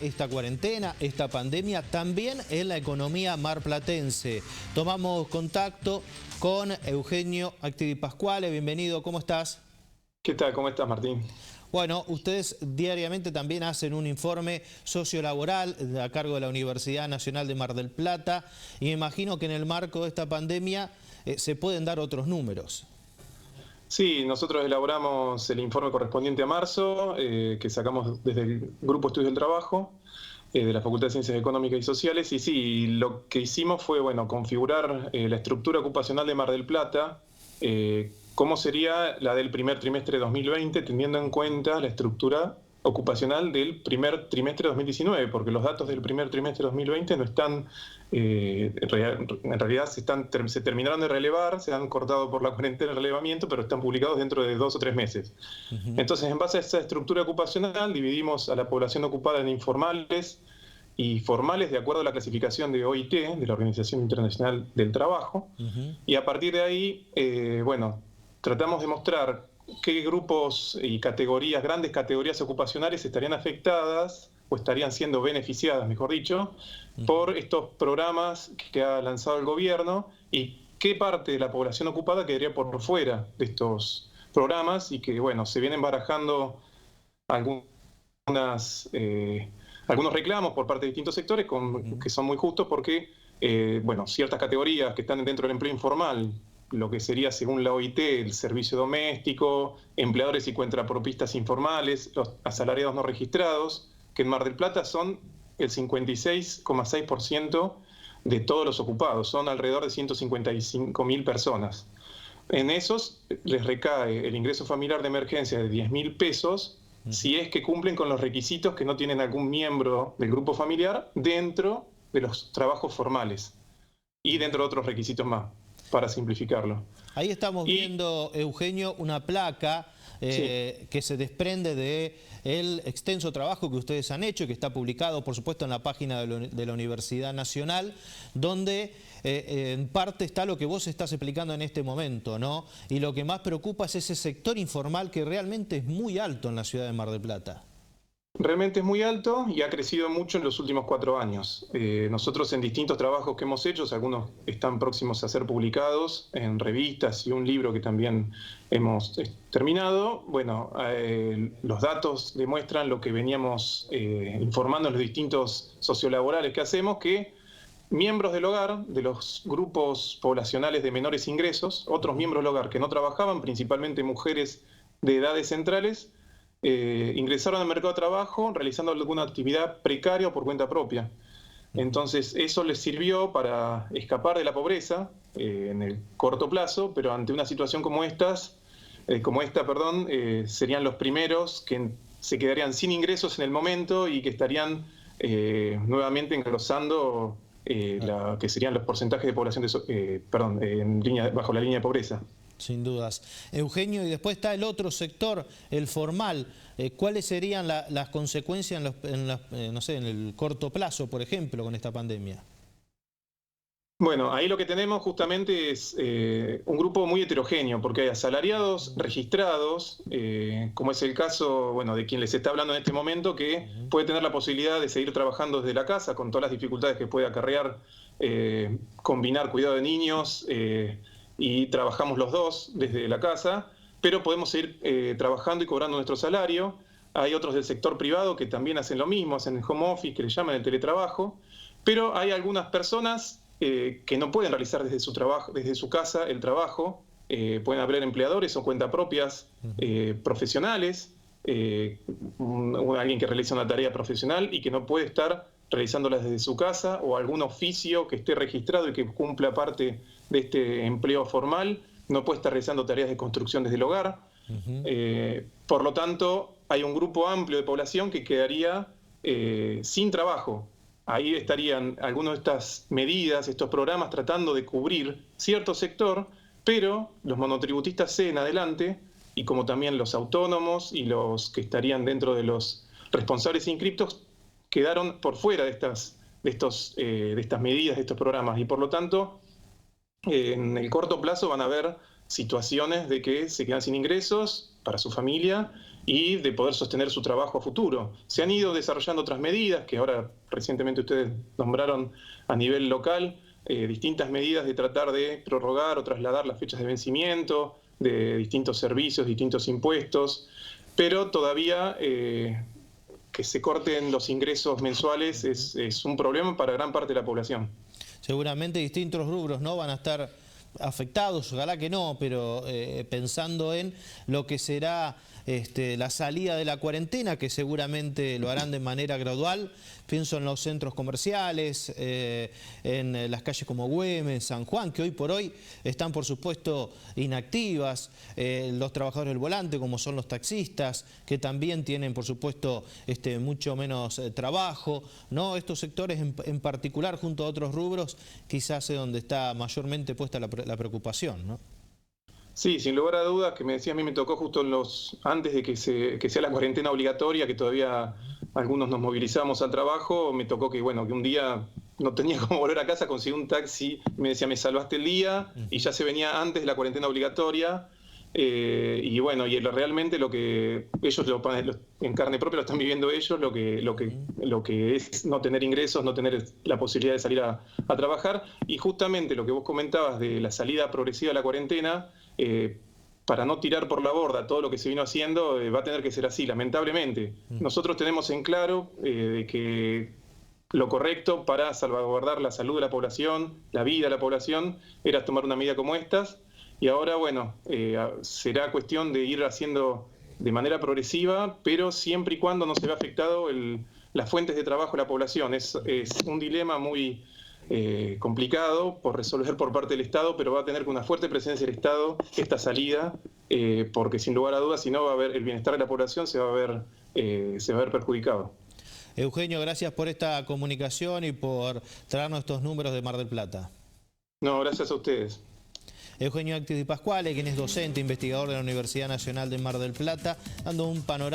esta cuarentena, esta pandemia, también en la economía marplatense. Tomamos contacto con Eugenio Activi Pascuale. Bienvenido, ¿cómo estás? ¿Qué tal? ¿Cómo estás, Martín? Bueno, ustedes diariamente también hacen un informe sociolaboral a cargo de la Universidad Nacional de Mar del Plata y me imagino que en el marco de esta pandemia se pueden dar otros números. Sí, nosotros elaboramos el informe correspondiente a marzo, que sacamos desde el Grupo Estudios del Trabajo, de la Facultad de Ciencias Económicas y Sociales, y sí, lo que hicimos fue, bueno, configurar la estructura ocupacional de Mar del Plata, cómo sería la del primer trimestre de 2020, teniendo en cuenta la estructura ocupacional del primer trimestre de 2019, porque los datos del primer trimestre de 2020 no están, en realidad se terminaron de relevar, se han cortado por la cuarentena el relevamiento, pero están publicados dentro de 2 o 3 meses. Entonces, en base a esa estructura ocupacional, dividimos a la población ocupada en informales y formales de acuerdo a la clasificación de OIT, de la Organización Internacional del Trabajo, y a partir de ahí, bueno, tratamos de mostrar qué grupos y categorías, grandes categorías ocupacionales estarían afectadas o estarían siendo beneficiadas, mejor dicho, por estos programas que ha lanzado el gobierno y qué parte de la población ocupada quedaría por fuera de estos programas y que, bueno, se vienen barajando algunos reclamos por parte de distintos sectores que son muy justos porque, bueno, ciertas categorías que están dentro del empleo informal, lo que sería según la OIT el servicio doméstico, empleadores y cuentapropistas informales, los asalariados no registrados, que en Mar del Plata son el 56,6% de todos los ocupados, son alrededor de 155.000 personas. En esos les recae el ingreso familiar de emergencia de 10.000 pesos si es que cumplen con los requisitos que no tienen algún miembro del grupo familiar dentro de los trabajos formales y dentro de otros requisitos más, para simplificarlo. Ahí estamos viendo, Eugenio, una placa que se desprende del extenso trabajo que ustedes han hecho, que está publicado, por supuesto, en la página de la Universidad Nacional, donde en parte está lo que vos estás explicando en este momento, ¿no? Y lo que más preocupa es ese sector informal que realmente es muy alto en la ciudad de Mar del Plata. Realmente es muy alto y ha crecido mucho en los últimos 4 años. Nosotros en distintos trabajos que hemos hecho, algunos están próximos a ser publicados en revistas y un libro que también hemos terminado. Bueno, los datos demuestran lo que veníamos informando en los distintos sociolaborales que hacemos, que miembros del hogar, de los grupos poblacionales de menores ingresos, otros miembros del hogar que no trabajaban, principalmente mujeres de edades centrales, ingresaron al mercado de trabajo realizando alguna actividad precaria o por cuenta propia. Entonces eso les sirvió para escapar de la pobreza en el corto plazo, pero ante una situación como esta, serían los primeros que se quedarían sin ingresos en el momento y que estarían nuevamente engrosando que serían los porcentajes de población bajo la línea de pobreza. Sin dudas. Eugenio, y después está el otro sector, el formal. ¿Cuáles serían las consecuencias no sé, en el corto plazo, por ejemplo, con esta pandemia? Bueno, ahí lo que tenemos justamente es un grupo muy heterogéneo, porque hay asalariados registrados, como es el caso, bueno, de quien les está hablando en este momento, que puede tener la posibilidad de seguir trabajando desde la casa, con todas las dificultades que puede acarrear combinar cuidado de niños y trabajamos los dos desde la casa, pero podemos seguir trabajando y cobrando nuestro salario. Hay otros del sector privado que también hacen lo mismo, hacen el home office, que le llaman el teletrabajo, pero hay algunas personas que no pueden realizar desde su trabajo, desde su casa el trabajo. Pueden haber empleadores o cuentapropias profesionales, alguien que realiza una tarea profesional y que no puede estar realizándolas desde su casa, o algún oficio que esté registrado y que cumpla parte de este empleo formal, no puede estar realizando tareas de construcción desde el hogar. Por lo tanto, hay un grupo amplio de población que quedaría sin trabajo. Ahí estarían algunas de estas medidas, estos programas tratando de cubrir cierto sector, pero los monotributistas C en adelante, y como también los autónomos y los que estarían dentro de los responsables inscriptos, quedaron por fuera de estas medidas, de estos programas, y por lo tanto, en el corto plazo van a haber situaciones de que se quedan sin ingresos para su familia y de poder sostener su trabajo a futuro. Se han ido desarrollando otras medidas que ahora recientemente ustedes nombraron a nivel local, distintas medidas de tratar de prorrogar o trasladar las fechas de vencimiento de distintos servicios, distintos impuestos, pero todavía que se corten los ingresos mensuales es un problema para gran parte de la población. Seguramente distintos rubros no van a estar afectados, ojalá que no, pero pensando en lo que será la salida de la cuarentena, que seguramente lo harán de manera gradual. Pienso en los centros comerciales, en las calles como Güemes, San Juan, que hoy por hoy están por supuesto inactivas, los trabajadores del volante como son los taxistas, que también tienen por supuesto mucho menos trabajo, ¿no? Estos sectores en particular junto a otros rubros quizás es donde está mayormente puesta la preocupación, ¿no? Sí, sin lugar a dudas, que me decía, a mí me tocó justo antes de que sea la cuarentena obligatoria, que todavía algunos nos movilizamos al trabajo, me tocó que un día no tenía cómo volver a casa, conseguí un taxi, me decía, me salvaste el día, y ya se venía antes de la cuarentena obligatoria, y realmente lo que ellos en carne propia lo están viviendo ellos, lo que es no tener ingresos, no tener la posibilidad de salir a trabajar, y justamente lo que vos comentabas de la salida progresiva de la cuarentena, para no tirar por la borda todo lo que se vino haciendo, va a tener que ser así, lamentablemente. Nosotros tenemos en claro de que lo correcto para salvaguardar la salud de la población, la vida de la población, era tomar una medida como estas, y ahora, será cuestión de ir haciendo de manera progresiva, pero siempre y cuando no se vea afectado las fuentes de trabajo de la población. Es un dilema muy complicado por resolver por parte del Estado, pero va a tener que una fuerte presencia del Estado esta salida, porque sin lugar a dudas, si no, va a haber el bienestar de la población se va a ver perjudicado. Eugenio, gracias por esta comunicación y por traernos estos números de Mar del Plata. No, gracias a ustedes. Eugenio Actis Di Pasquale, quien es docente, investigador de la Universidad Nacional de Mar del Plata, dando un panorama